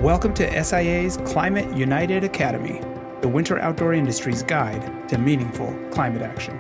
Welcome to SIA's Climate United Academy, the winter outdoor industry's guide to meaningful climate action.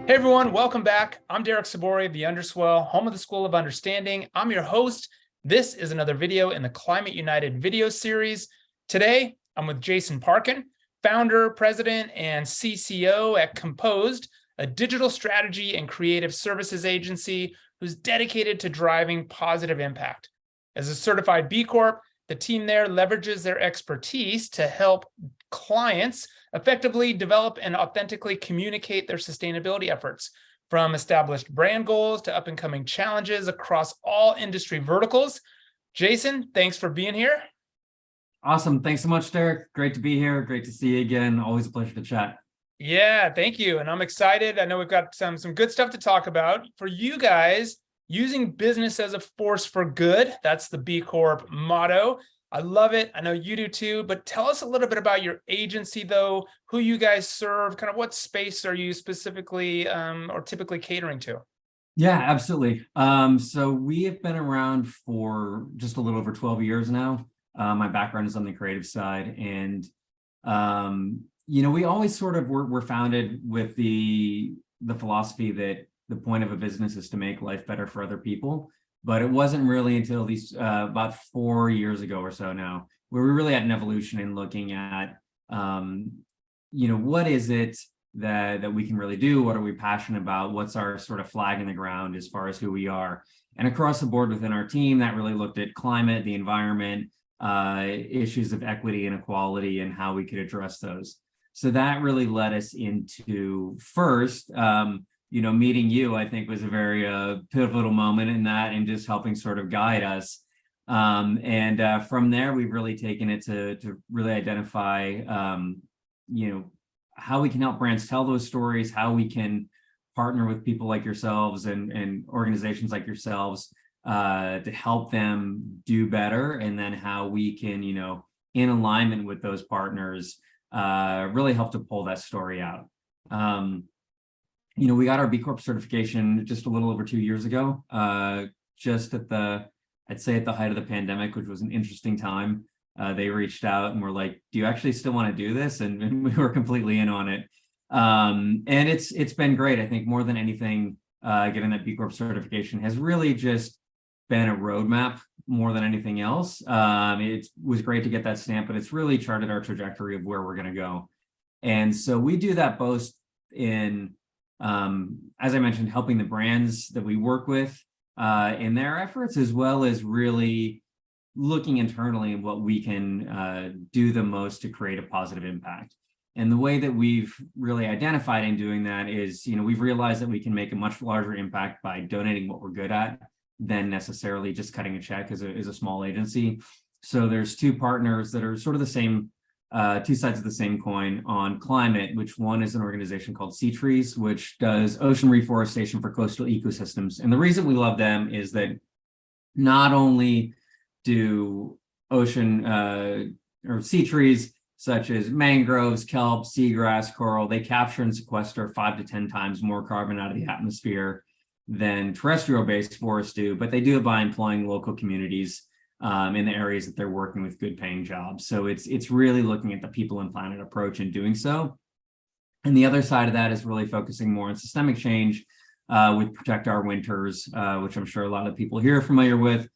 Hey everyone, welcome back. I'm Derek Sabori of the Underswell, home of the School of Understanding. I'm your host. This is another video in the Climate United video series. Today, I'm with Jason Parkin, founder, president, and CCO at Composed, a digital strategy and creative services agency who's dedicated to driving positive impact. As a certified B Corp, the team there leverages their expertise to help clients effectively develop and authentically communicate their sustainability efforts, from established brand goals to up-and-coming challenges across all industry verticals. Jason, thanks for being here. Awesome. Thanks so much, Derek. Great to be here. Great to see you again. Always a pleasure to chat. Yeah, thank you. And I'm excited. I know we've got some good stuff to talk about. For you guys, using business as a force for good, that's the B Corp motto. I love it. I know you do too, but tell us a little bit about your agency though, who you guys serve, kind of what space are you specifically or typically catering to? Yeah, absolutely. So we have been around for just a little over 12 years now. My background is on the creative side, and we always sort of were founded with the philosophy that the point of a business is to make life better for other people. But it wasn't really until these about 4 years ago or so now, where we really had an evolution in looking at, what is it that we can really do? What are we passionate about? What's our sort of flag in the ground as far as who we are? And across the board within our team, that really looked at climate, the environment, issues of equity and equality, and how we could address those. So that really led us into first, meeting you, I think, was a very pivotal moment in that, and just helping sort of guide us. From there, we've really taken it to really identify, how we can help brands tell those stories, how we can partner with people like yourselves and organizations like yourselves to help them do better, and then how we can, in alignment with those partners, really help to pull that story out. We got our B Corp certification just a little over 2 years ago, just at the height of the pandemic, which was an interesting time. They reached out and were like, do you actually still want to do this? And we were completely in on it. And it's been great. I think more than anything, getting that B Corp certification has really just been a roadmap more than anything else. It was great to get that stamp, but it's really charted our trajectory of where we're going to go. And so we do that both in, as I mentioned, helping the brands that we work with in their efforts, as well as really looking internally at what we can do the most to create a positive impact. And the way that we've really identified in doing that is, we've realized that we can make a much larger impact by donating what we're good at than necessarily just cutting a check as a small agency. So there's two partners that are sort of the same, two sides of the same coin on climate, which one is an organization called Sea Trees, which does ocean reforestation for coastal ecosystems. And the reason we love them is that not only do ocean or sea trees such as mangroves, kelp, seagrass, coral, they capture and sequester 5 to 10 times more carbon out of the atmosphere than terrestrial-based forests do, but they do it by employing local communities in the areas that they're working with good paying jobs. So it's really looking at the people and planet approach in doing so. And the other side of that is really focusing more on systemic change with Protect Our Winters, which I'm sure a lot of people here are familiar with,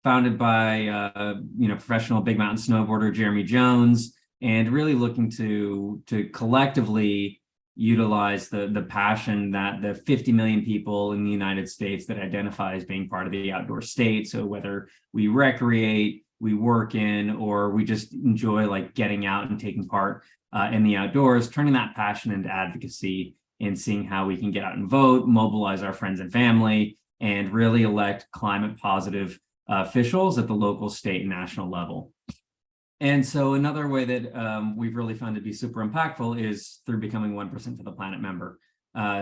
founded by professional big mountain snowboarder Jeremy Jones, and really looking to collectively utilize the passion that the 50 million people in the United States that identify as being part of the outdoor state. So whether we recreate, we work in, or we just enjoy like getting out and taking part in the outdoors, turning that passion into advocacy and seeing how we can get out and vote, mobilize our friends and family, and really elect climate positive officials at the local, state, and national level. And so another way that we've really found to be super impactful is through becoming 1% to the Planet member.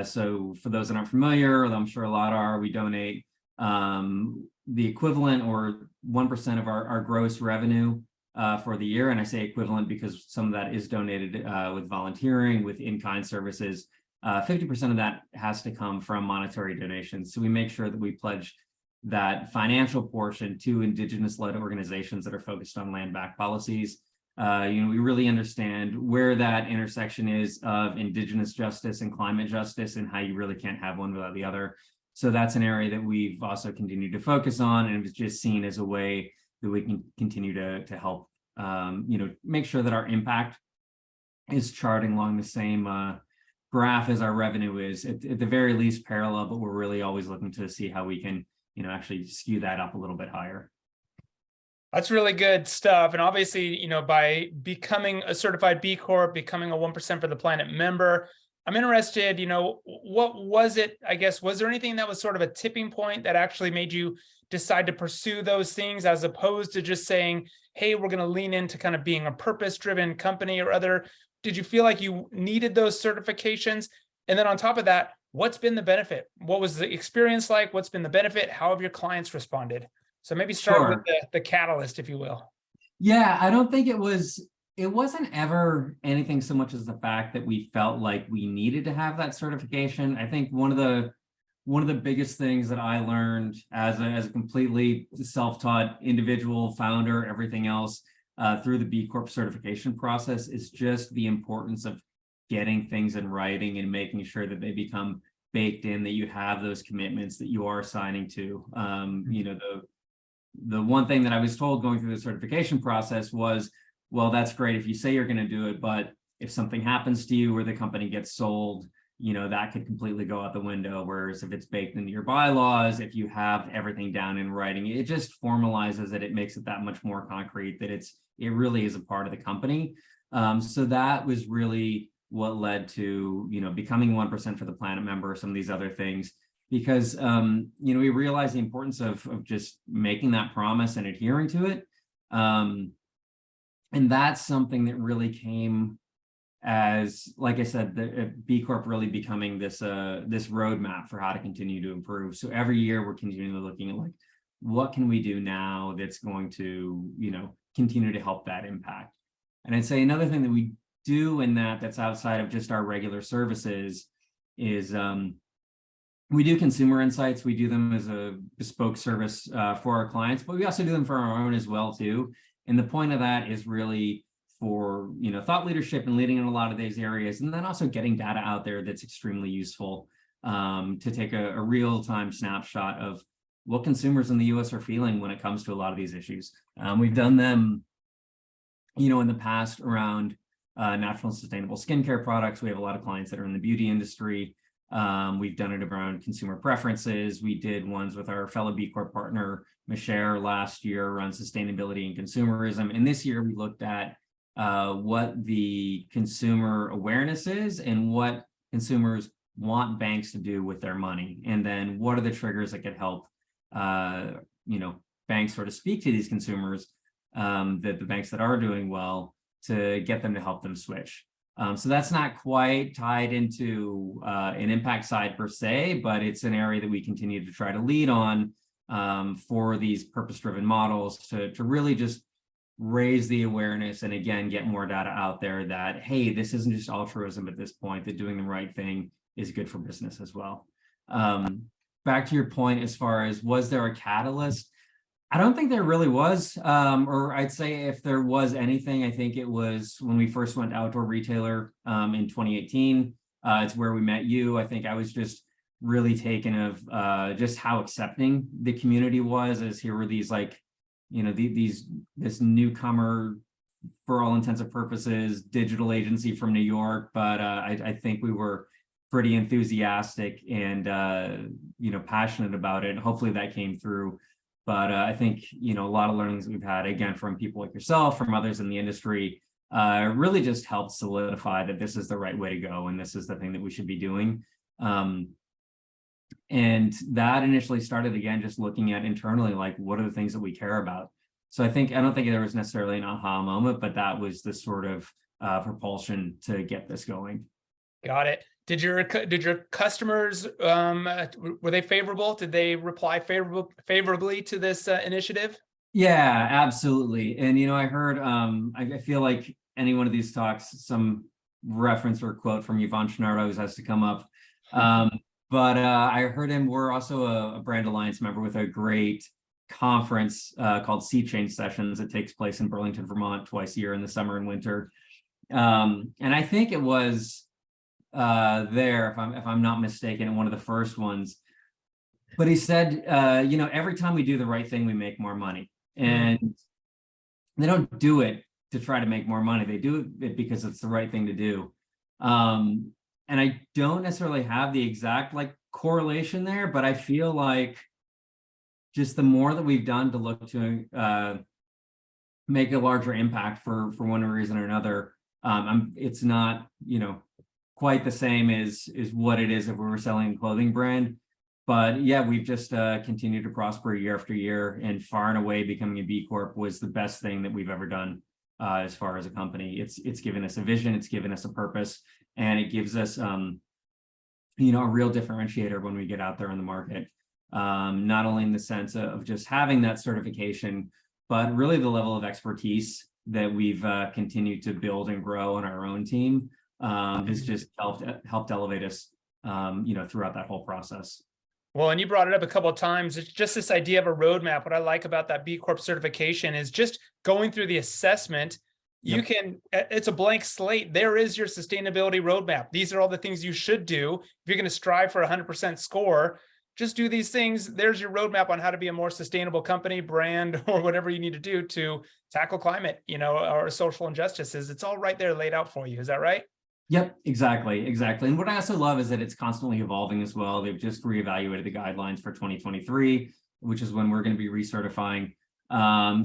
So for those that aren't familiar, I'm sure a lot are, we donate the equivalent or 1% of our gross revenue for the year. And I say equivalent because some of that is donated with volunteering, with in-kind services, 50% of that has to come from monetary donations. So we make sure that we pledge that financial portion to Indigenous-led organizations that are focused on land-back policies. We really understand where that intersection is of Indigenous justice and climate justice, and how you really can't have one without the other. So that's an area that we've also continued to focus on, and it's just seen as a way that we can continue to help, make sure that our impact is charting along the same graph as our revenue is, at the very least parallel, but we're really always looking to see how we can, actually skew that up a little bit higher. That's really good stuff. And obviously, by becoming a certified B Corp, becoming a 1% for the Planet member, I'm interested, what was it, I guess, was there anything that was sort of a tipping point that actually made you decide to pursue those things, as opposed to just saying, hey, we're going to lean into kind of being a purpose-driven company or other? Did you feel like you needed those certifications? And then on top of that, what's been the benefit? What was the experience like? What's been the benefit? How have your clients responded? So maybe start with the catalyst, if you will. Yeah, I don't think it wasn't ever anything so much as the fact that we felt like we needed to have that certification. I think one of the biggest things that I learned as a completely self-taught individual, founder, everything else, through the B Corp certification process is just the importance of getting things in writing and making sure that they become baked in, that you have those commitments that you are signing to. The one thing that I was told going through the certification process was, well, that's great if you say you're going to do it, but if something happens to you or the company gets sold, that could completely go out the window. Whereas if it's baked into your bylaws, if you have everything down in writing, it just formalizes it. It makes it that much more concrete that it really is a part of the company. So that was really what led to, becoming 1% for the Planet member, some of these other things, because, we realized the importance of just making that promise and adhering to it. And that's something that really came as, like I said, the B Corp really becoming this roadmap for how to continue to improve. So every year we're continually looking at what can we do now that's going to, continue to help that impact. And I'd say another thing that we do in that's outside of just our regular services is we do consumer insights. We do them as a bespoke service for our clients, but we also do them for our own as well too. And the point of that is really for, thought leadership and leading in a lot of these areas, and then also getting data out there that's extremely useful to take a real-time snapshot of what consumers in the US are feeling when it comes to a lot of these issues. We've done them, in the past around natural and sustainable skincare products. We have a lot of clients that are in the beauty industry. We've done it around consumer preferences. We did ones with our fellow B Corp partner, Michelle, last year around sustainability and consumerism. And this year we looked at what the consumer awareness is and what consumers want banks to do with their money. And then what are the triggers that could help, banks sort of speak to these consumers, that the banks that are doing well, to get them to help them switch. So that's not quite tied into an impact side per se, but it's an area that we continue to try to lead on for these purpose-driven models to really just raise the awareness and, again, get more data out there that, hey, this isn't just altruism at this point, that doing the right thing is good for business as well. Back to your point, as far as was there a catalyst? I don't think there really was, or I'd say if there was anything, I think it was when we first went to Outdoor Retailer in 2018. It's where we met you. I think I was just really taken of just how accepting the community was, as here were these this newcomer, for all intents and purposes, digital agency from New York. But I think we were pretty enthusiastic and, passionate about it. Hopefully that came through. But I think, a lot of learnings we've had, again, from people like yourself, from others in the industry, really just helped solidify that this is the right way to go. And this is the thing that we should be doing. And that initially started, again, just looking at internally, what are the things that we care about? So I don't think there was necessarily an aha moment, but that was the sort of propulsion to get this going. Got it. Did your customers, were they favorable? Did they reply favorably to this initiative? Yeah, absolutely. And, I heard, I feel like any one of these talks, some reference or quote from Yvon Chouinard always has to come up. But I heard him. We're also a brand alliance member with a great conference called Sea Change Sessions. It takes place in Burlington, Vermont, twice a year in the summer and winter. And I think it was there, if I'm not mistaken, one of the first ones. But he said, every time we do the right thing, we make more money. And they don't do it to try to make more money. They do it because it's the right thing to do. And I don't necessarily have the exact correlation there, but I feel like just the more that we've done to look to make a larger impact for one reason or another, it's not quite the same as what it is if we were selling a clothing brand. But yeah, we've just continued to prosper year after year, and far and away becoming a B Corp was the best thing that we've ever done as far as a company. It's given us a vision, it's given us a purpose, and it gives us a real differentiator when we get out there in the market. Not only in the sense of just having that certification, but really the level of expertise that we've continued to build and grow on our own team has just helped elevate us throughout that whole process. Well, and you brought it up a couple of times. It's just this idea of a roadmap. What I like about that B Corp certification is just going through the assessment. You can, it's a blank slate. There is your sustainability roadmap. These are all the things you should do. If you're going to strive for a 100% score, just do these things. There's your roadmap on how to be a more sustainable company, brand, or whatever you need to do to tackle climate, or social injustices. It's all right there laid out for you. Is that right? Yep, exactly. And what I also love is that it's constantly evolving as well. They've just reevaluated the guidelines for 2023, which is when we're going to be recertifying.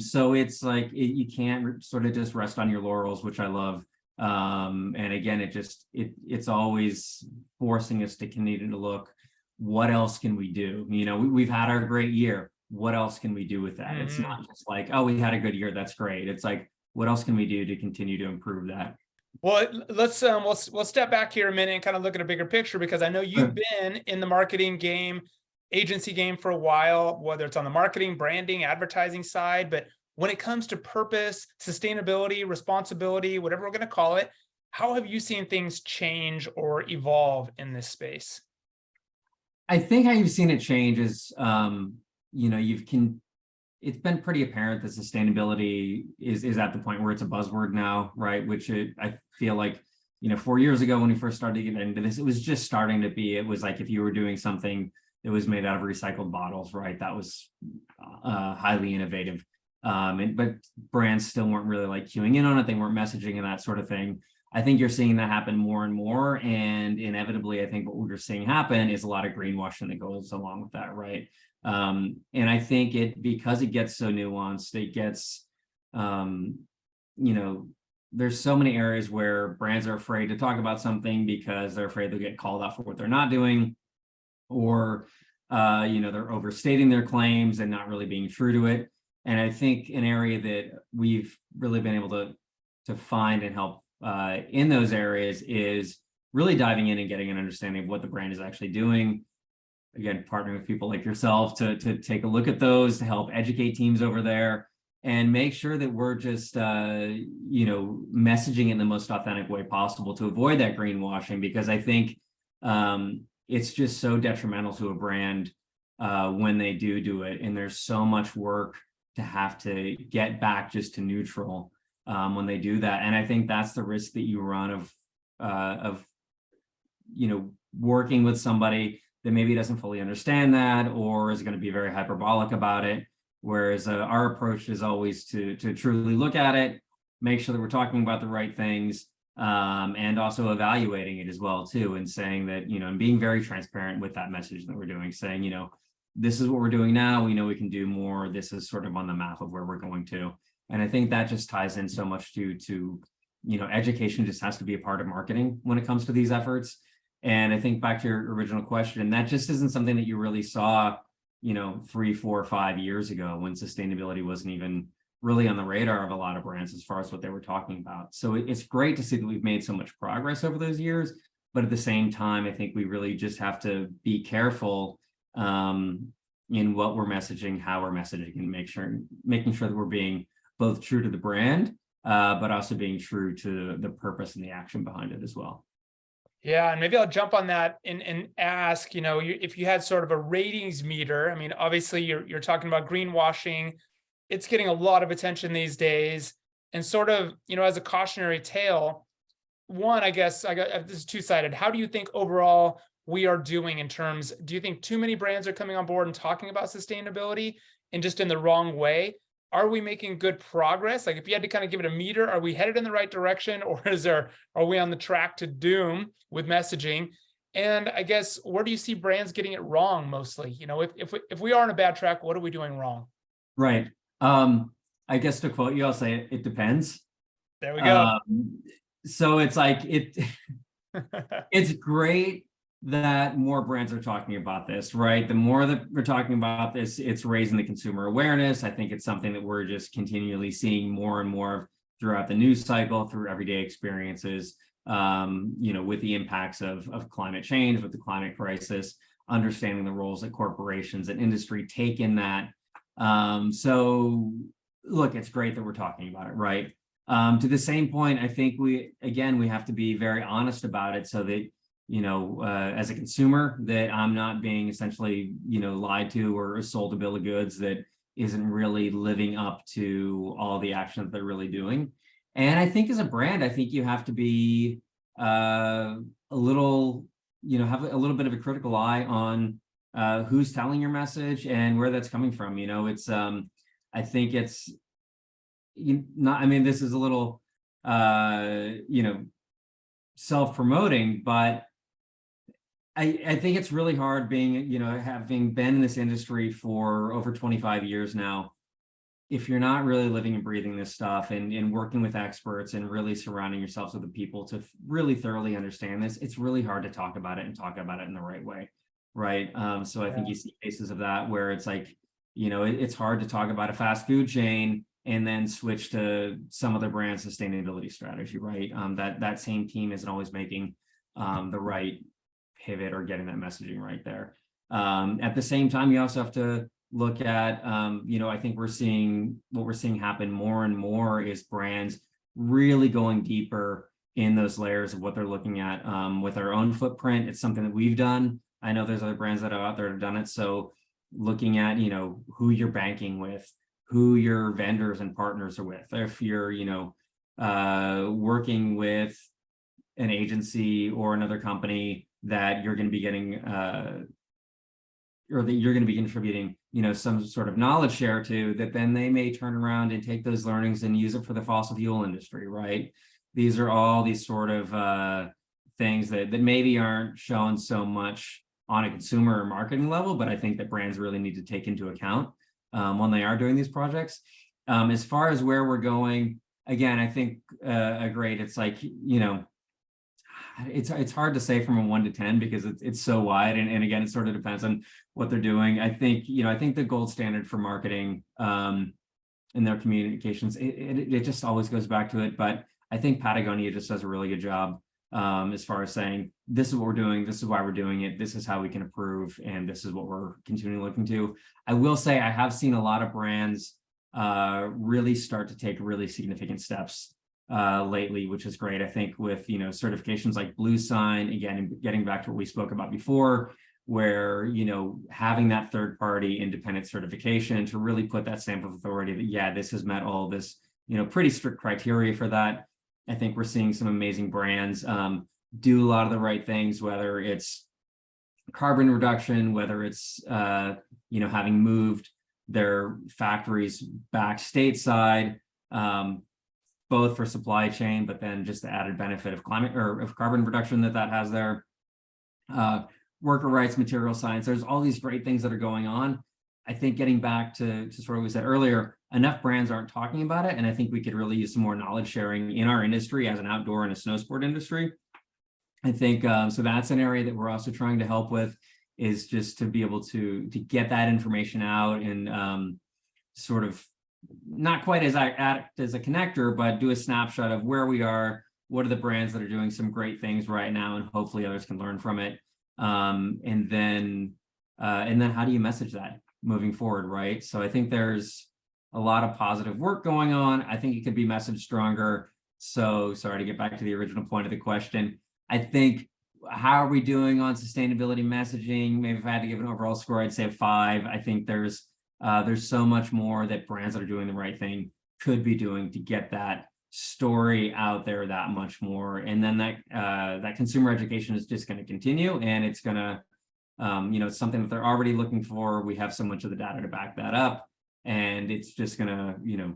So it's you can't sort of just rest on your laurels, which I love. And again, it's always forcing us to continue to look, what else can we do? We've had our great year. What else can we do with that? It's not just oh, we had a good year. That's great. It's what else can we do to continue to improve that? Well, let's we'll step back here a minute and kind of look at a bigger picture, because I know you've been in the marketing game, agency game for a while, whether it's on the marketing, branding, advertising side. But when it comes to purpose, sustainability, responsibility, whatever we're going to call it, how have you seen things change or evolve in this space? I think how you've seen it change is, it's been pretty apparent that sustainability is at the point where it's a buzzword now, right? Which I feel like, 4 years ago when we first started getting into this, it was just starting to be, it was if you were doing something that was made out of recycled bottles, right? That was highly innovative. But brands still weren't really queuing in on it. They weren't messaging and that sort of thing. I think you're seeing that happen more and more. And inevitably, I think what we're seeing happen is a lot of greenwashing that goes along with that, right? And I think because it gets so nuanced, it gets, there's so many areas where brands are afraid to talk about something because they're afraid they'll get called out for what they're not doing, or, they're overstating their claims and not really being true to it. And I think an area that we've really been able to find and help in those areas is really diving in and getting an understanding of what the brand is actually doing. Again, partnering with people like yourself to take a look at those, to help educate teams over there and make sure that we're just, messaging in the most authentic way possible to avoid that greenwashing, because I think it's just so detrimental to a brand when they do it. And there's so much work to have to get back just to neutral when they do that. And I think that's the risk that you run of working with somebody that maybe doesn't fully understand that, or is going to be very hyperbolic about it. Whereas our approach is always to truly look at it, make sure that we're talking about the right things, and also evaluating it as well too, and saying that, and being very transparent with that message that we're doing, saying, this is what we're doing now. We know we can do more. This is sort of on the map of where we're going to. And I think that just ties in so much to education just has to be a part of marketing when it comes to these efforts. And I think back to your original question, that just isn't something that you really saw, 3, 4, 5 years ago, when sustainability wasn't even really on the radar of a lot of brands as far as what they were talking about. So it's great to see that we've made so much progress over those years. But at the same time, I think we really just have to be careful in what we're messaging, how we're messaging, and making sure that we're being both true to the brand, but also being true to the purpose and the action behind it as well. Yeah, and maybe I'll jump on that and ask, if you had sort of a ratings meter. I mean, obviously you're talking about greenwashing. It's getting a lot of attention these days. And sort of, as a cautionary tale, one, I guess this is two-sided. How do you think overall we are doing do you think too many brands are coming on board and talking about sustainability and just in the wrong way? Are we making good progress? Like if you had to kind of give it a meter, are we headed in the right direction, or are we on the track to doom with messaging? And I guess, where do you see brands getting it wrong mostly? If we are on a bad track, what are we doing wrong? Right. I guess to quote you, I'll say it depends. There we go. So it's like it's great that more brands are talking about this, right? The more that we're talking about this, it's raising the consumer awareness. I think it's something that we're just continually seeing more and more of throughout the news cycle, through everyday experiences, with the impacts of climate change, with the climate crisis, understanding the roles that corporations and industry take in that. So look, it's great that we're talking about it, right? To the same point, I think we have to be very honest about it, so that, as a consumer, that I'm not being essentially, lied to or sold a bill of goods that isn't really living up to all the action that they're really doing. And I think as a brand, I think you have to be a little, have a little bit of a critical eye on who's telling your message and where that's coming from. It's I think it's not, I mean, this is a little self-promoting, but I think it's really hard being, having been in this industry for over 25 years now, if you're not really living and breathing this stuff and working with experts and really surrounding yourselves with the people to really thoroughly understand this, it's really hard to talk about it and talk about it in the right way. Right. So I think you see cases of that where it's like, it's hard to talk about a fast food chain and then switch to some other brand sustainability strategy, right? That same team isn't always making the right pivot or getting that messaging right there. At the same time, you also have to look at, I think what we're seeing happen more and more is brands really going deeper in those layers of what they're looking at with our own footprint. It's something that we've done. I know there's other brands that are out there that have done it. So looking at, who you're banking with, who your vendors and partners are with. If you're, working with an agency or another company that you're going to be getting, or that you're going to be contributing, some sort of knowledge share to, that then they may turn around and take those learnings and use it for the fossil fuel industry, right? These are all these sort of things that maybe aren't shown so much on a consumer or marketing level, but I think that brands really need to take into account when they are doing these projects. As far as where we're going, again, I think great. It's like, it's hard to say from a 1 to 10 because it's so wide, and again, it sort of depends on what they're doing. I think the gold standard for marketing in their communications, it just always goes back to it. But I think Patagonia just does a really good job as far as saying, this is what we're doing, this is why we're doing it, this is how we can improve, and this is what we're continually looking to. I will say I have seen a lot of brands really start to take really significant steps lately, which is great. I think with certifications like Blue Sign, again, getting back to what we spoke about before, where having that third party independent certification to really put that stamp of authority that this has met all this pretty strict criteria for that. I think we're seeing some amazing brands do a lot of the right things, whether it's carbon reduction, whether it's having moved their factories back stateside, both for supply chain, but then just the added benefit of climate or of carbon reduction that has there. Worker rights, material science, there's all these great things that are going on. I think getting back to sort of what we said earlier, enough brands aren't talking about it. And I think we could really use some more knowledge sharing in our industry as an outdoor and a snow sport industry. I think, so that's an area that we're also trying to help with, is just to be able to get that information out and sort of not quite as act as a connector, but do a snapshot of where we are, what are the brands that are doing some great things right now, and hopefully others can learn from it. And then how do you message that moving forward, right? So I think there's a lot of positive work going on. I think it could be messaged stronger. So sorry to get back to the original point of the question. I think, how are we doing on sustainability messaging? Maybe if I had to give an overall score, I'd say a 5. I think there's so much more that brands that are doing the right thing could be doing to get that story out there that much more. And then that consumer education is just going to continue, and it's going to, it's something that they're already looking for. We have so much of the data to back that up, and it's just going to,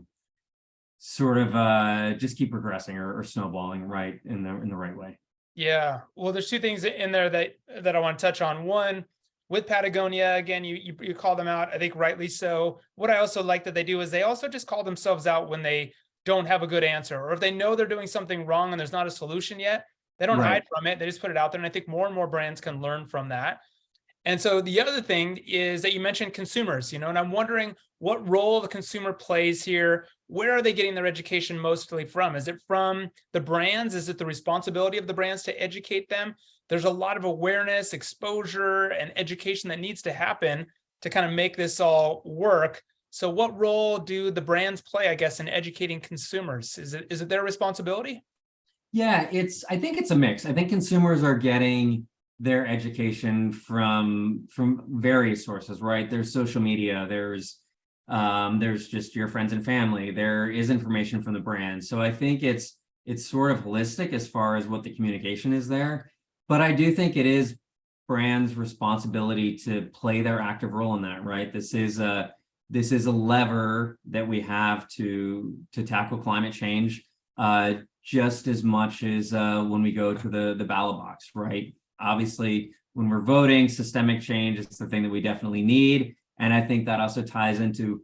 sort of just keep progressing or snowballing right in the right way. Yeah. Well, there's two things in there that I want to touch on. One, with Patagonia, again, you call them out, I think rightly so. What I also like that they do is they also just call themselves out when they don't have a good answer, or if they know they're doing something wrong and there's not a solution yet, they don't hide from it. They just put it out there. And I think more and more brands can learn from that. And so the other thing is that you mentioned consumers, and I'm wondering what role the consumer plays here. Where are they getting their education mostly from? Is it from the brands? Is it the responsibility of the brands to educate them? There's a lot of awareness, exposure, and education that needs to happen to kind of make this all work. So what role do the brands play, I guess, in educating consumers? Is it their responsibility? Yeah, I think it's a mix. I think consumers are getting their education from various sources, right? There's social media, there's just your friends and family, there is information from the brand. So I think it's sort of holistic as far as what the communication is there. But I do think it is brands' responsibility to play their active role in that, right? This is a lever that we have to tackle climate change, just as much as when we go to the ballot box, right? Obviously, when we're voting, systemic change is the thing that we definitely need. And I think that also ties into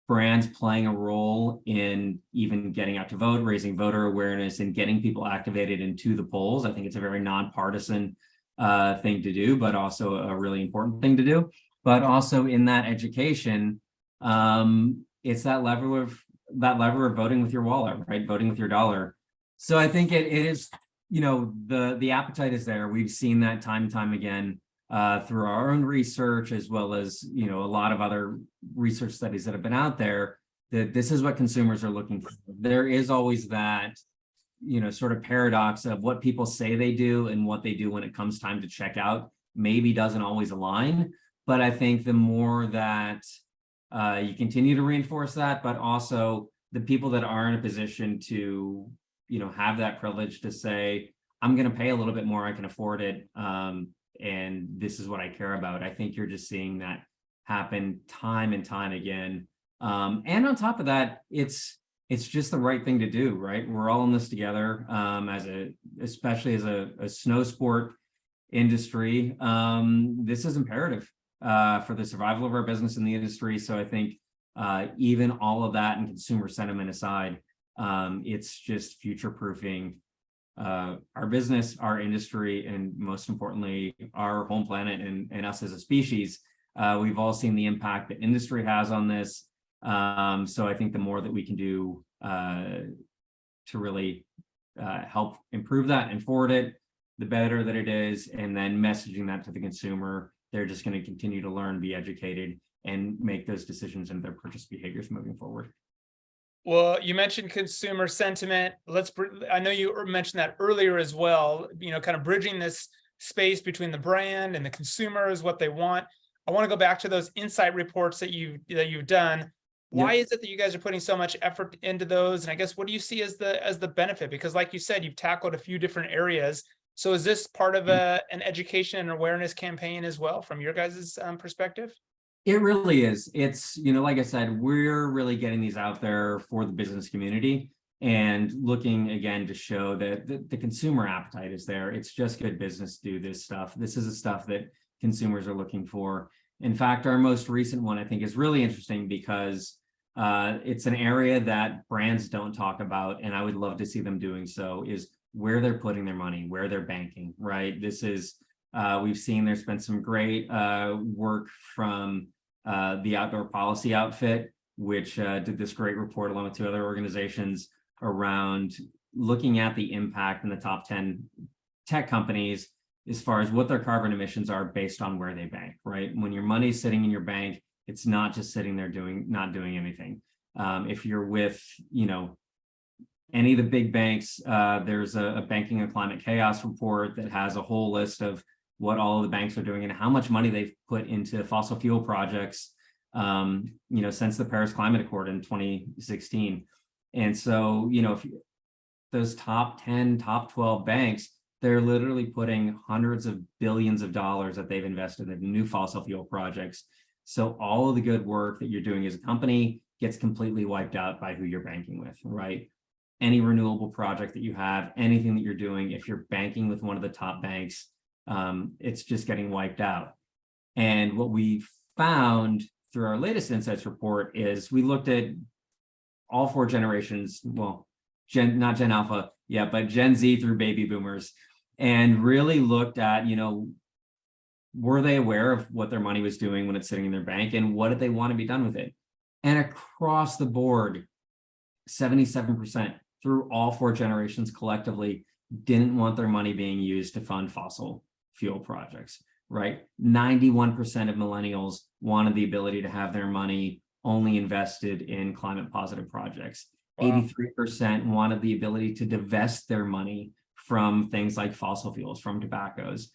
brands playing a role in even getting out to vote, raising voter awareness, and getting people activated into the polls. I think it's a very nonpartisan thing to do, but also a really important thing to do. But also in that education, it's that lever of voting with your wallet, right? Voting with your dollar. So I think it is, the appetite is there. We've seen that time and time again through our own research, as well as, a lot of other research studies that have been out there, that this is what consumers are looking for. There is always that, sort of paradox of what people say they do and what they do when it comes time to check out maybe doesn't always align. But I think the more that you continue to reinforce that, but also the people that are in a position to, have that privilege to say, I'm going to pay a little bit more, I can afford it, and this is what I care about. I think you're just seeing that happen time and time again. And on top of that, it's just the right thing to do, right? We're all in this together, especially as a snow sport industry. This is imperative for the survival of our business in the industry. So I think even all of that and consumer sentiment aside, it's just future-proofing our business, our industry, and most importantly, our home planet and us as a species. We've all seen the impact that industry has on this. So I think the more that we can do to really help improve that and forward it, the better that it is. And then messaging that to the consumer, they're just going to continue to learn, be educated, and make those decisions in their purchase behaviors moving forward. Well, you mentioned consumer sentiment. I know you mentioned that earlier as well, kind of bridging this space between the brand and the consumer is what they want. I want to go back to those insight reports that you've done. Why is it that you guys are putting so much effort into those? And I guess, what do you see as the benefit? Because like you said, you've tackled a few different areas. So is this part of an education and awareness campaign as well from your guys' perspective? It really is. It's, like I said, we're really getting these out there for the business community and looking again to show that the consumer appetite is there. It's just good business to do this stuff. This is the stuff that consumers are looking for. In fact, our most recent one, I think, is really interesting because it's an area that brands don't talk about, and I would love to see them doing so, is where they're putting their money, where they're banking, right? This is, we've seen there's been some great work from the Outdoor Policy Outfit, which did this great report along with 2 other organizations around looking at the impact in the top 10 tech companies as far as what their carbon emissions are based on where they bank, right? When your money's sitting in your bank, it's not just sitting there not doing anything. If you're with, any of the big banks, there's a banking and climate chaos report that has a whole list of what all of the banks are doing and how much money they've put into fossil fuel projects, since the Paris Climate Accord in 2016. And so, if those top 10, top 12 banks, they're literally putting hundreds of billions of dollars that they've invested in new fossil fuel projects. So all of the good work that you're doing as a company gets completely wiped out by who you're banking with, right? Any renewable project that you have, anything that you're doing, if you're banking with one of the top banks, it's just getting wiped out. And what we found through our latest insights report is we looked at all four generations, well, not Gen Alpha yet, but Gen Z through baby boomers, and really looked at, were they aware of what their money was doing when it's sitting in their bank, and what did they want to be done with it? And across the board, 77% through all four generations collectively didn't want their money being used to fund fossil fuel projects, right? 91% of millennials wanted the ability to have their money only invested in climate positive projects. Wow. 83% wanted the ability to divest their money from things like fossil fuels, from tobaccos.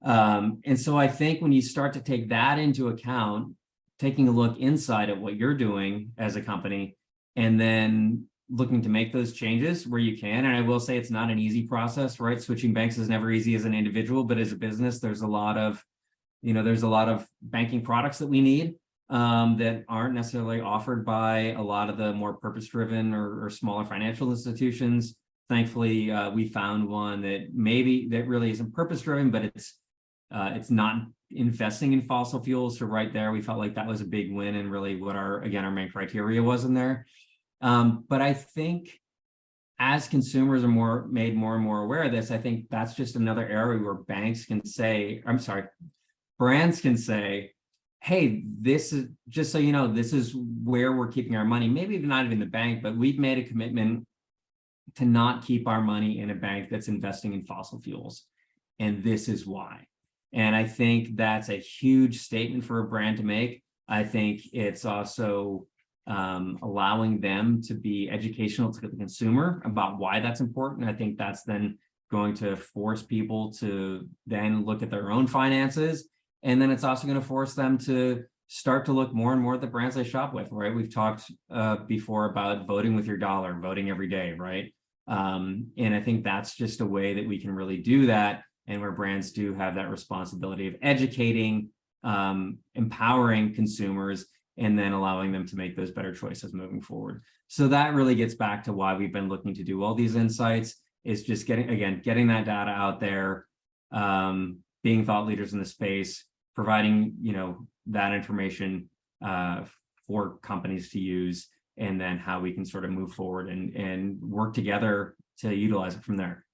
And so I think when you start to take that into account, taking a look inside at what you're doing as a company, and then looking to make those changes where you can. And I will say it's not an easy process, right? Switching banks is never easy as an individual, but as a business, there's a lot of banking products that we need that aren't necessarily offered by a lot of the more purpose-driven or smaller financial institutions. Thankfully, we found one that really isn't purpose-driven, but it's not investing in fossil fuels. So right there, we felt like that was a big win, and really what our main criteria was in there. But I think as consumers are made more and more aware of this, I think that's just another area where brands can say, hey, this is, just so you know, this is where we're keeping our money. Maybe not even the bank, but we've made a commitment to not keep our money in a bank that's investing in fossil fuels. And this is why. And I think that's a huge statement for a brand to make. I think it's also allowing them to be educational to the consumer about why that's important. I think that's then going to force people to then look at their own finances. And then it's also going to force them to start to look more and more at the brands they shop with, right? We've talked before about voting with your dollar, voting every day, right? And I think that's just a way that we can really do that, and where brands do have that responsibility of educating, empowering consumers, and then allowing them to make those better choices moving forward. So that really gets back to why we've been looking to do all these insights, is just getting that data out there, being thought leaders in the space, providing, that information for companies to use, and then how we can sort of move forward and work together to utilize it from there.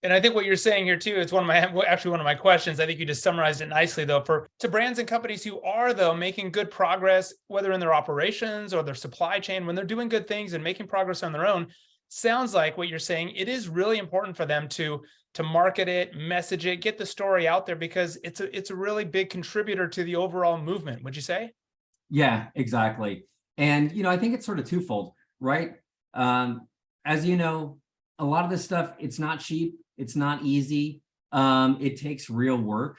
And I think what you're saying here too, it's one of my questions. I think you just summarized it nicely, though, to brands and companies who are, though, making good progress, whether in their operations or their supply chain, when they're doing good things and making progress on their own. Sounds like what you're saying, it is really important for them to market it, message it, get the story out there, because it's a really big contributor to the overall movement. Would you say? Yeah, exactly. And, I think it's sort of twofold, right? As you know, a lot of this stuff, it's not cheap. It's not easy. It takes real work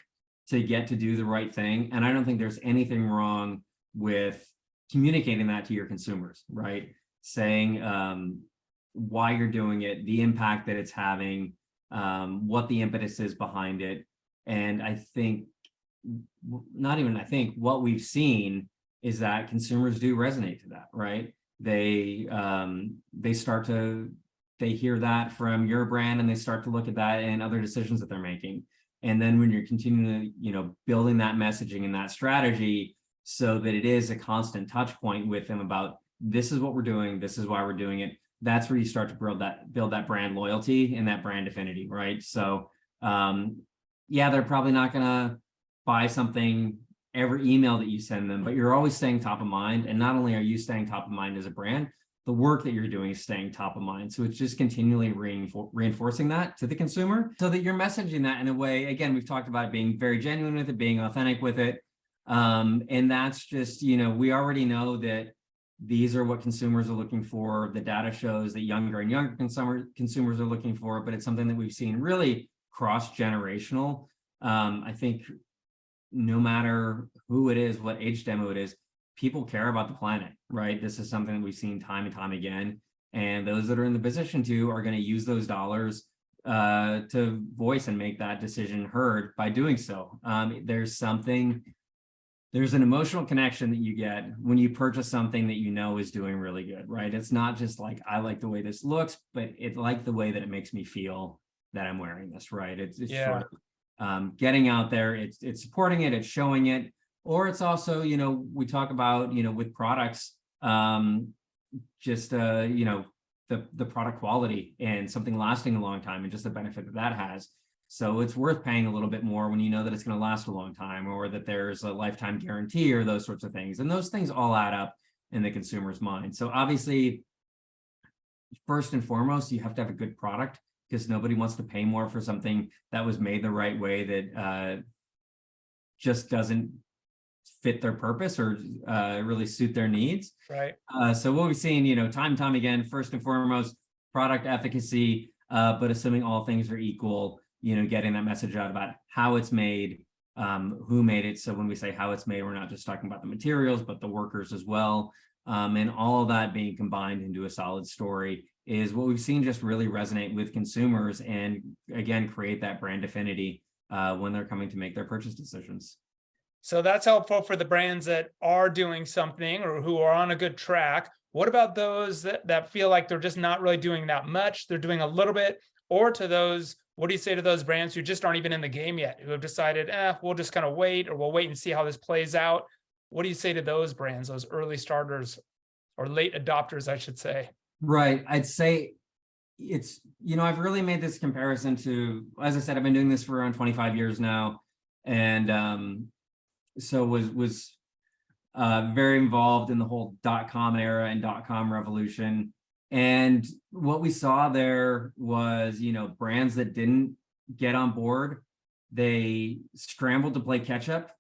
to get to do the right thing. And I don't think there's anything wrong with communicating that to your consumers, right? Saying why you're doing it, the impact that it's having, what the impetus is behind it. And I think, what we've seen is that consumers do resonate to that, right? They hear that from your brand, and they start to look at that in other decisions that they're making. And then when you're continuing to, building that messaging and that strategy so that it is a constant touch point with them about, this is what we're doing, this is why we're doing it, that's where you start to build that brand loyalty and that brand affinity, right? So, they're probably not going to buy something every email that you send them, but you're always staying top of mind. And not only are you staying top of mind as a brand, the work that you're doing is staying top of mind. So it's just continually reinforcing that to the consumer, so that you're messaging that in a way, again, we've talked about it being very genuine with it, being authentic with it. And that's just, we already know that these are what consumers are looking for. The data shows that younger and younger consumers are looking for, but it's something that we've seen really cross-generational. I think no matter who it is, what age demo it is, people care about the planet, right? This is something that we've seen time and time again. And those that are in the position to are going to use those dollars to voice and make that decision heard by doing so. There's an emotional connection that you get when you purchase something that you know is doing really good, right? It's not just like, I like the way this looks, but it like the way that it makes me feel that I'm wearing this, right? It's sort of getting out there, it's supporting it, it's showing it, or it's also, we talk about, with products, the product quality and something lasting a long time and just the benefit that that has. So it's worth paying a little bit more when you know that it's going to last a long time, or that there's a lifetime guarantee, or those sorts of things. And those things all add up in the consumer's mind. So obviously, first and foremost, you have to have a good product, because nobody wants to pay more for something that was made the right way that just doesn't fit their purpose or really suit their needs. Right. So what we've seen, time and time again, first and foremost, product efficacy, but assuming all things are equal, getting that message out about how it's made, who made it. So when we say how it's made, we're not just talking about the materials, but the workers as well. And all of that being combined into a solid story is what we've seen just really resonate with consumers, and again, create that brand affinity when they're coming to make their purchase decisions. So that's helpful for the brands that are doing something or who are on a good track. What about those that feel like they're just not really doing that much? They're doing a little bit. Or to those, what do you say to those brands who just aren't even in the game yet, who have decided, we'll just kind of wait, or we'll wait and see how this plays out? What do you say to those brands, those early starters or late adopters, I should say? Right. I'd say it's, I've really made this comparison to, as I said, I've been doing this for around 25 years now. And so was very involved in the whole .com era and .com revolution. And what we saw there was, brands that didn't get on board, they scrambled to play catch up,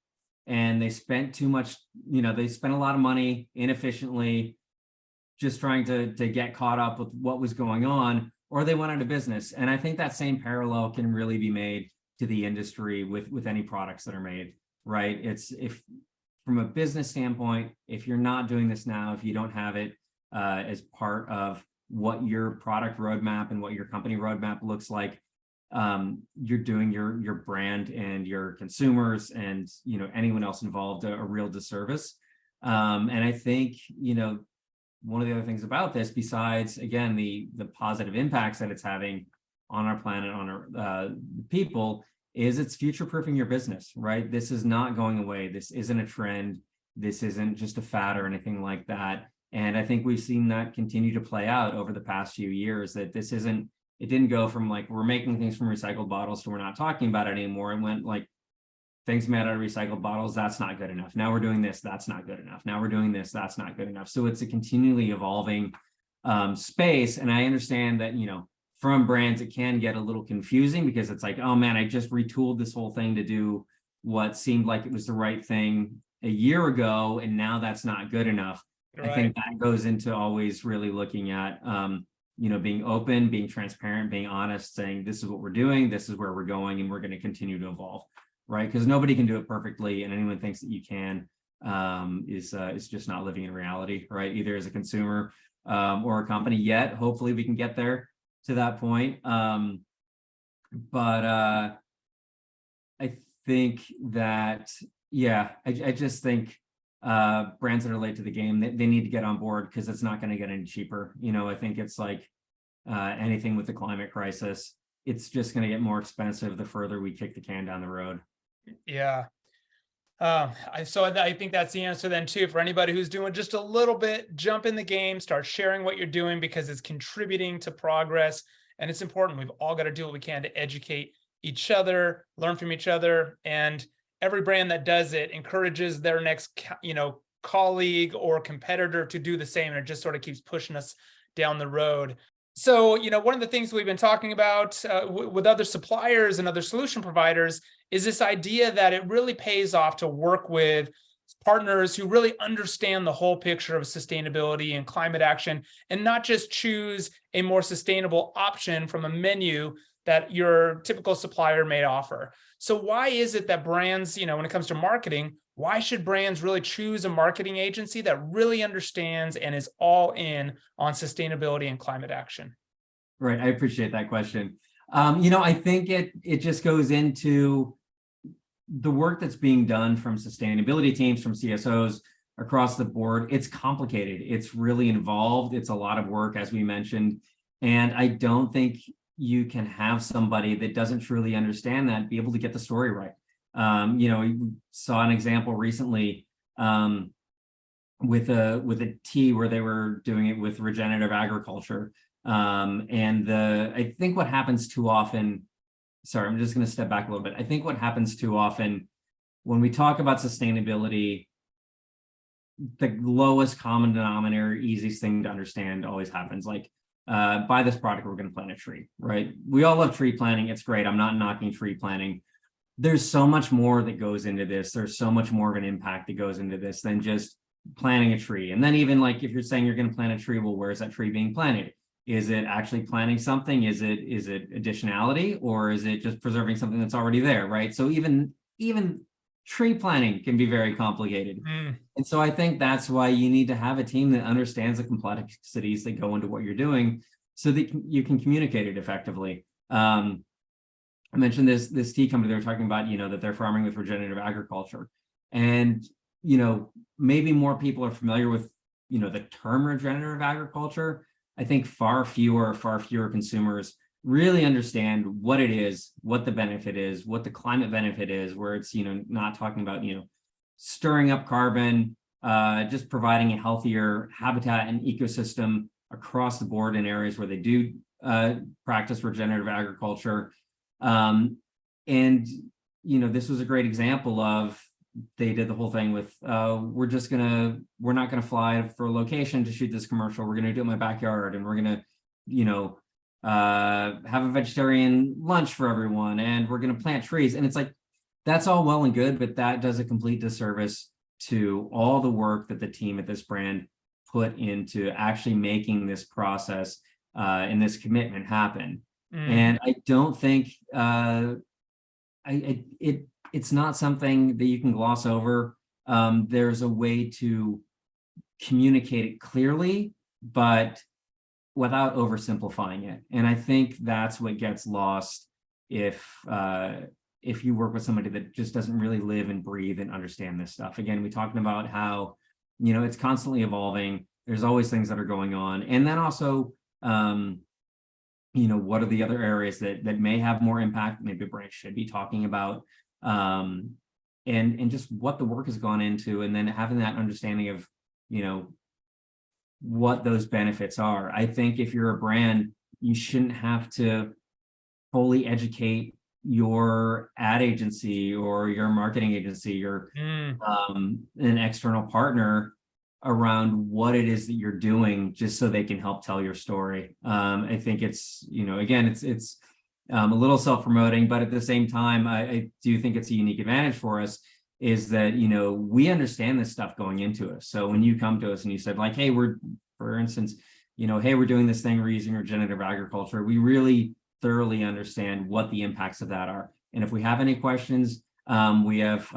and they spent too much, they spent a lot of money inefficiently, just trying to get caught up with what was going on, or they went out of business. And I think that same parallel can really be made to the industry with any products that are made, right? If from a business standpoint, if you're not doing this now, if you don't have it as part of what your product roadmap and what your company roadmap looks like, you're doing your brand and your consumers and anyone else involved a real disservice. And I think one of the other things about this, besides again the positive impacts that it's having on our planet, on our people, is it's future-proofing your business, right? This is not going away. This isn't a trend. This isn't just a fad or anything like that. And I think we've seen that continue to play out over the past few years, that it didn't go from like, we're making things from recycled bottles to we're not talking about it anymore. It went like, things made out of recycled bottles, that's not good enough. Now we're doing this, that's not good enough. Now we're doing this, that's not good enough. So it's a continually evolving space. And I understand that, from brands, it can get a little confusing, because it's like, oh man, I just retooled this whole thing to do what seemed like it was the right thing a year ago, and now that's not good enough. Right. I think that goes into always really looking at, being open, being transparent, being honest, saying this is what we're doing, this is where we're going, and we're going to continue to evolve, right? Because nobody can do it perfectly, and anyone thinks that you can is just not living in reality, right? Either as a consumer or a company yet. Hopefully we can get there to that point. But I think that, I just think brands that are late to the game, they need to get on board, because it's not going to get any cheaper. I think it's like anything with the climate crisis, it's just going to get more expensive the further we kick the can down the road. Yeah. So I think that's the answer then too, for anybody who's doing just a little bit, jump in the game, start sharing what you're doing, because it's contributing to progress, and it's important. We've all got to do what we can to educate each other, learn from each other, and every brand that does it encourages their next, colleague or competitor to do the same, and it just sort of keeps pushing us down the road. So, one of the things we've been talking about with other suppliers and other solution providers is this idea that it really pays off to work with partners who really understand the whole picture of sustainability and climate action, and not just choose a more sustainable option from a menu that your typical supplier may offer. So why is it that brands, when it comes to marketing, why should brands really choose a marketing agency that really understands and is all in on sustainability and climate action? Right. I appreciate that question. I think it just goes into the work that's being done from sustainability teams, from CSOs across the board. It's complicated. It's really involved. It's a lot of work, as we mentioned. And I don't think you can have somebody that doesn't truly understand that be able to get the story right. We saw an example recently with a tea where they were doing it with regenerative agriculture. I think what happens too often, sorry, I'm just going to step back a little bit. I think what happens too often when we talk about sustainability, the lowest common denominator, easiest thing to understand always happens. Like, buy this product, we're going to plant a tree, right? We all love tree planting. It's great. I'm not knocking tree planting. There's so much more that goes into this. There's so much more of an impact that goes into this than just planting a tree. And then even like, if you're saying you're going to plant a tree, well, where is that tree being planted? Is it actually planting something? Is it additionality, or is it just preserving something that's already there, right? So even tree planting can be very complicated. And so I think that's why you need to have a team that understands the complexities that go into what you're doing so that you can communicate it effectively. I mentioned this tea company, they were talking about, that they're farming with regenerative agriculture. And, maybe more people are familiar with, the term regenerative agriculture. I think far fewer consumers really understand what it is, what the benefit is, what the climate benefit is, where it's, not talking about, stirring up carbon, just providing a healthier habitat and ecosystem across the board in areas where they do practice regenerative agriculture. This was a great example of, they did the whole thing with, we're not gonna fly for a location to shoot this commercial. We're gonna do it in my backyard, and we're gonna, have a vegetarian lunch for everyone, and we're gonna plant trees. And it's like, that's all well and good, but that does a complete disservice to all the work that the team at this brand put into actually making this process and this commitment happen. And I don't think it's not something that you can gloss over. There's a way to communicate it clearly, but without oversimplifying it. And I think that's what gets lost if you work with somebody that just doesn't really live and breathe and understand this stuff. Again, we talked about how, it's constantly evolving. There's always things that are going on. And then also, what are the other areas that may have more impact, maybe a brand should be talking about, and just what the work has gone into, and then having that understanding of, what those benefits are. I think if you're a brand, you shouldn't have to fully educate your ad agency or your marketing agency or an external partner around what it is that you're doing, just so they can help tell your story. I think it's, again, it's a little self-promoting, but at the same time, I do think it's a unique advantage for us, is that, we understand this stuff going into us. So when you come to us and you said, like, hey, for instance, hey, we're doing this thing, we're using regenerative agriculture, we really thoroughly understand what the impacts of that are. And if we have any questions, we've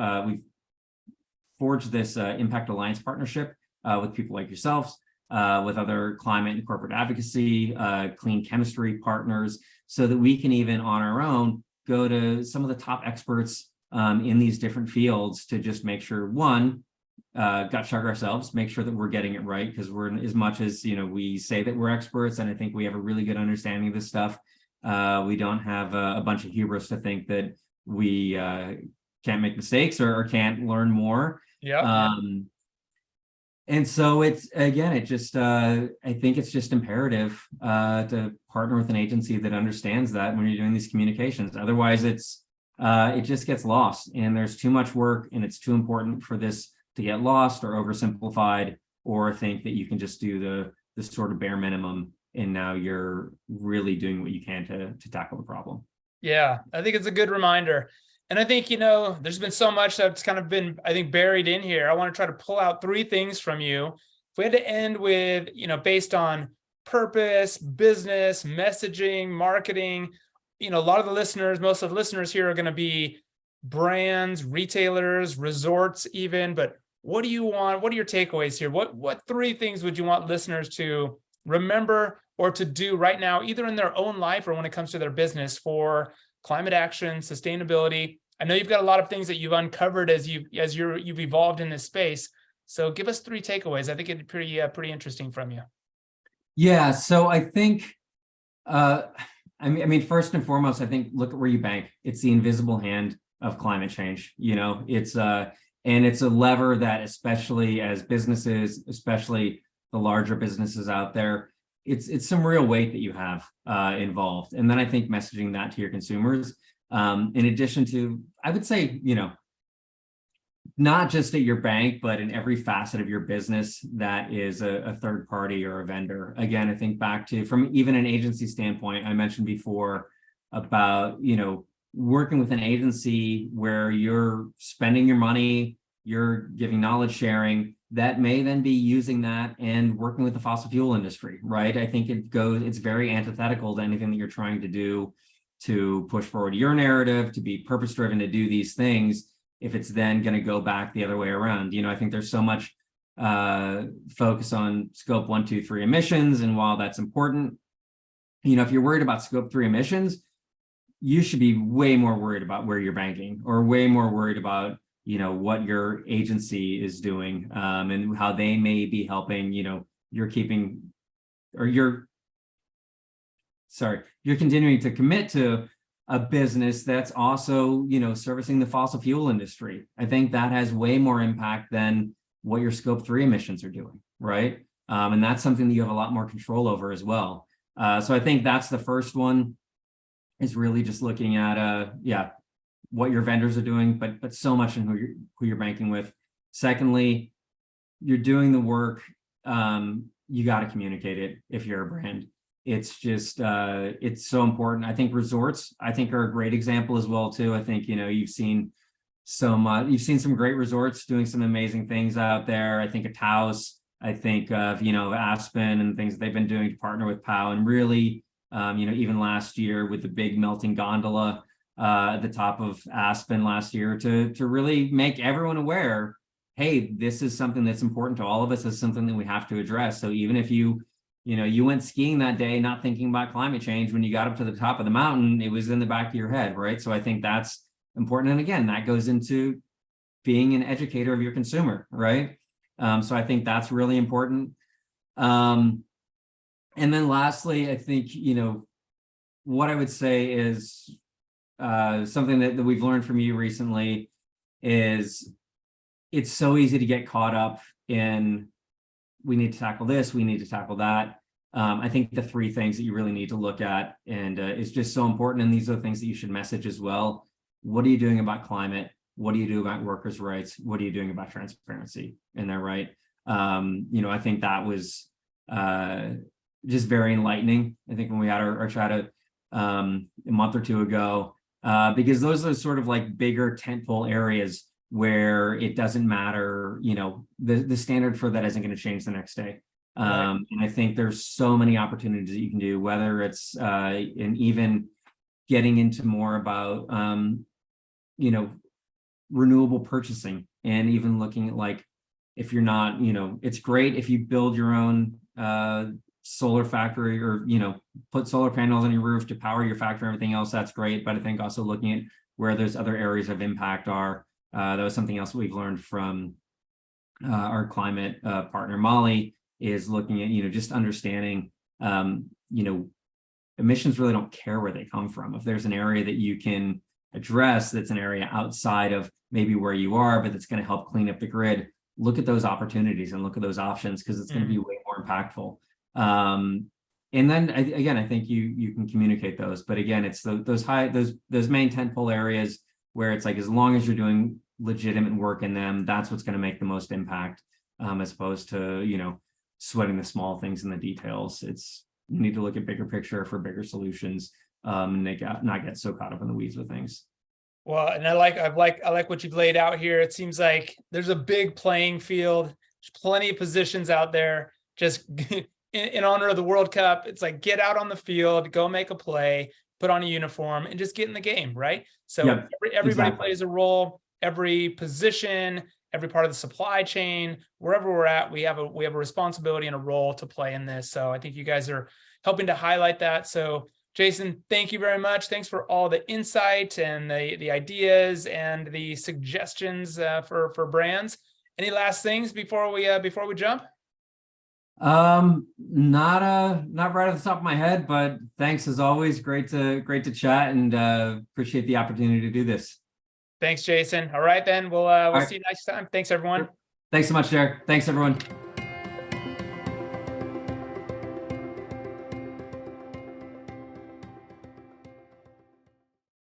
forged this Impact Alliance partnership with people like yourselves, with other climate and corporate advocacy, clean chemistry partners, so that we can even on our own go to some of the top experts in these different fields to just make sure, one, gut check ourselves, make sure that we're getting it right, because we're, as much as we say that we're experts, and I think we have a really good understanding of this stuff, we don't have a bunch of hubris to think that we can't make mistakes or can't learn more. And so it's, again, it just, I think it's just imperative to partner with an agency that understands that when you're doing these communications. Otherwise, it just gets lost, and there's too much work, and it's too important for this to get lost or oversimplified, or think that you can just do the sort of bare minimum, and now you're really doing what you can to tackle the problem. Yeah, I think it's a good reminder. And I think, there's been so much that's kind of been, I think, buried in here. I want to try to pull out three things from you. If we had to end with, based on purpose, business, messaging, marketing, a lot of the listeners, most of the listeners here are going to be brands, retailers, resorts even, but what do you want? What are your takeaways here? What three things would you want listeners to remember or to do right now, either in their own life or when it comes to their business, for climate action, sustainability? I know you've got a lot of things that you've uncovered as you've evolved in this space. So give us three takeaways. I think it'd be pretty interesting from you. Yeah, so I think, first and foremost, I think look at where you bank. It's the invisible hand of climate change. And it's a lever that, especially as businesses, especially the larger businesses out there, it's some real weight that you have involved. And then I think messaging that to your consumers, in addition to, I would say, not just at your bank, but in every facet of your business that is a third party or a vendor. Again, I think back to, from even an agency standpoint, I mentioned before about, working with an agency where you're spending your money, you're giving knowledge sharing, that may then be using that and working with the fossil fuel industry, right? I think it's very antithetical to anything that you're trying to do to push forward your narrative, to be purpose driven, to do these things, if it's then going to go back the other way around. I think there's so much focus on scope 1, 2, 3 emissions. And while that's important, if you're worried about scope 3 emissions, you should be way more worried about where you're banking, or way more worried about, what your agency is doing, and how they may be helping, you're continuing to commit to a business that's also, servicing the fossil fuel industry. I think that has way more impact than what your scope 3 emissions are doing, right? And that's something that you have a lot more control over as well. So I think that's the first one, is really just looking at, what your vendors are doing, but so much in who you're banking with. Secondly, you're doing the work. You got to communicate it if you're a brand. It's just, it's so important. I think resorts, are a great example as well too. I think, you've seen some great resorts doing some amazing things out there. I think of Taos, I think of, Aspen and things they've been doing to partner with POW, and really, even last year with the big melting gondola at the top of Aspen last year, to really make everyone aware, hey, this is something that's important to all of us. It's something that we have to address. So even if you went skiing that day not thinking about climate change, when you got up to the top of the mountain, it was in the back of your head, right? So I think that's important. And again, that goes into being an educator of your consumer, right? So I think that's really important. And then lastly, I think, what I would say is something that we've learned from you recently is, it's so easy to get caught up in, we need to tackle this, we need to tackle that. I think the three things that you really need to look at, and is just so important, and these are the things that you should message as well. What are you doing about climate? What do you do about workers' rights? What are you doing about transparency? And they're right. I think that was just very enlightening. I think when we had our chat a month or two ago, because those are sort of like bigger tentpole areas where it doesn't matter, the standard for that isn't going to change the next day. Right. And I think there's so many opportunities that you can do, whether it's and even getting into more about renewable purchasing, and even looking at, like, if you're not, it's great if you build your own solar factory, or put solar panels on your roof to power your factory and everything else. That's great. But I think also looking at where those other areas of impact are. That was something else we've learned from our climate partner Molly, is looking at, just understanding, emissions really don't care where they come from. If there's an area that you can address, that's an area outside of maybe where you are, but that's going to help clean up the grid, look at those opportunities and look at those options, because it's going to be way more impactful. And then again, I think you can communicate those, but again, it's those main tentpole areas where it's like, as long as you're doing legitimate work in them, that's what's going to make the most impact, as opposed to, sweating the small things in the details. You need to look at bigger picture for bigger solutions, and not get so caught up in the weeds with things. Well, and I like what you've laid out here. It seems like there's a big playing field. There's plenty of positions out there. Just in honor of the World Cup, it's like get out on the field, go make a play, put on a uniform, and just get in the game, right? So Yep, everybody exactly. plays a role, every position, every part of the supply chain, wherever we're at, we have a responsibility and a role to play in this. So I think you guys are helping to highlight that. So Jason, thank you very much. Thanks for all the insight and the ideas and the suggestions for brands. Any last things before we jump? Not right off the top of my head, but thanks as always. Great to chat, and appreciate the opportunity to do this. Thanks, Jason. All right, then we'll right. see you next time. Thanks, everyone. Thanks so much, Derek. Thanks, everyone.